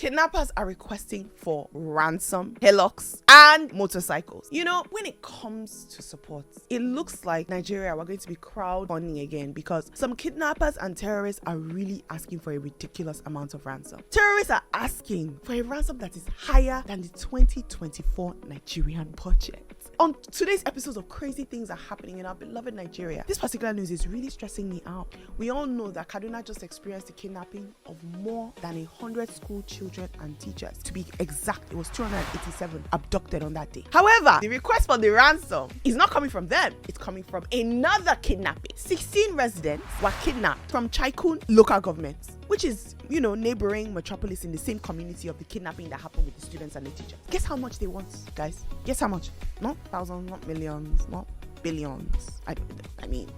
Kidnappers are requesting for ransom, Hilux, and motorcycles. You know, when it comes to support, it looks like Nigeria, we're going to be crowdfunding again because some kidnappers and terrorists are really asking for a ridiculous amount of ransom. Terrorists are asking for a ransom that is higher than the 2024 Nigerian budget. On today's episode of Crazy Things Are Happening in Our Beloved Nigeria, this particular news is really stressing me out. We all know that Kaduna just experienced the kidnapping of more than 100 school children and teachers. To be exact, it was 287 abducted on that day. However, the request for the ransom is not coming from them. It's coming from another kidnapping. 16 residents were kidnapped from Chaikun local government, which is, you know, neighboring metropolis in the same community of the kidnapping that happened with the students and the teachers. Guess how much they want, guys? Guess how much? Not thousands, not millions, not billions. I mean,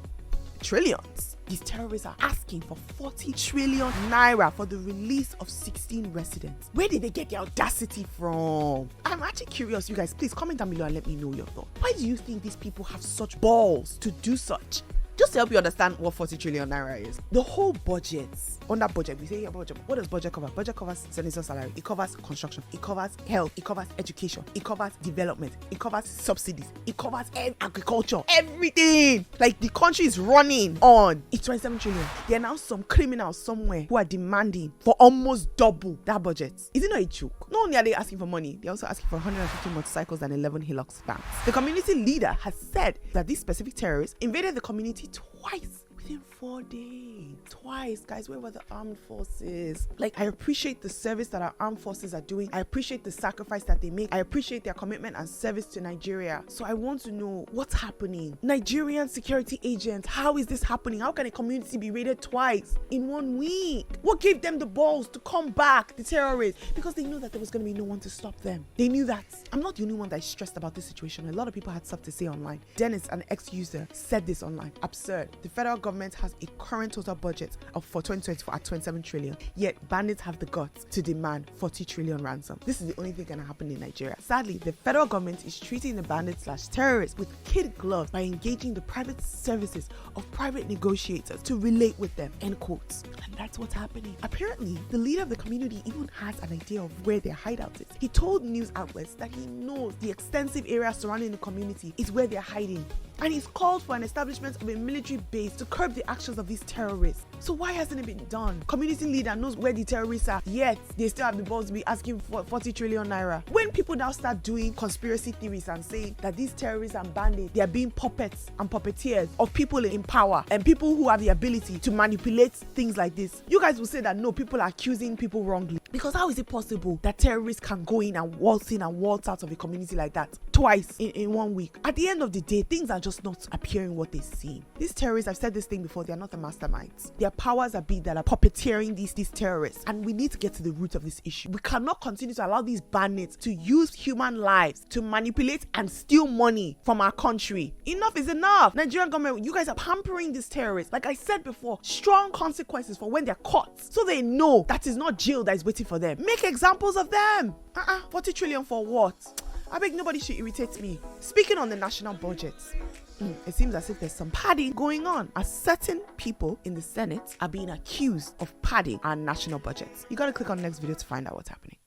trillions. These terrorists are asking for 40 trillion naira for the release of 16 residents. Where did they get the audacity from? I'm actually curious, you guys. Please comment down below and let me know your thoughts. Why do you think these people have such balls to do such? Just to help you understand what 40 trillion naira is. The whole budget, on that budget, we say budget. What does budget cover? Budget covers senator salary. It covers construction. It covers health. It covers education. It covers development. It covers subsidies. It covers agriculture. Everything. Like the country is running on. It's 27 trillion. There are now some criminals somewhere who are demanding for almost double that budget. Is it not a joke? Not only are they asking for money, they're also asking for 150 motorcycles and 11 Hilux vans. The community leader has said that these specific terrorists invaded the community twice within 4 days. Twice, guys. Where were the armed forces? Like, I appreciate the service that our armed forces are doing. I appreciate the sacrifice that they make. I appreciate their commitment and service to Nigeria. So I want to know what's happening. Nigerian security agents, how is this happening? How can a community be raided twice in 1 week? What gave them the balls to come back, the terrorists? Because they knew that there was going to be no one to stop them. They knew that. I'm not the only one that is stressed about this situation. A lot of people had stuff to say online. Dennis, an ex-user, said this online. Absurd. The federal government has a current total budget for 2024 at 27 trillion, yet bandits have the guts to demand 40 trillion ransom. This is the only thing gonna happen in Nigeria. Sadly, the federal government is treating the bandits/terrorists with kid gloves by engaging the private services of private negotiators to relate with them, end quotes. And that's what's happening. Apparently, the leader of the community even has an idea of where their hideout is. He told news outlets that he knows the extensive area surrounding the community is where they're hiding. And he's called for an establishment of a military base to curb the actions of these terrorists. So why hasn't it been done? Community leader knows where the terrorists are, yet they still have the balls to be asking for 40 trillion naira. When people now start doing conspiracy theories and saying that these terrorists and bandits, they are being puppets and puppeteers of people in power and people who have the ability to manipulate things like this, you guys will say that no, people are accusing people wrongly. Because how is it possible that terrorists can go in and waltz out of a community like that twice in 1 week? At the end of the day, things are just not appearing what they seem. These terrorists, I've said this thing before, they're not the masterminds. Their powers are big that are puppeteering these terrorists. And we need to get to the root of this issue. We cannot continue to allow these bandits to use human lives to manipulate and steal money from our country. Enough is enough. Nigerian government, you guys are pampering these terrorists. Like I said before, strong consequences for when they're caught. So they know that is not jail that is waiting for them. Make examples of them. 40 trillion for what? I beg, nobody should irritate me. Speaking on the national budget, it seems as if there's some padding going on, as certain people in the Senate are being accused of padding our national budgets. You gotta click on the next video to find out what's happening.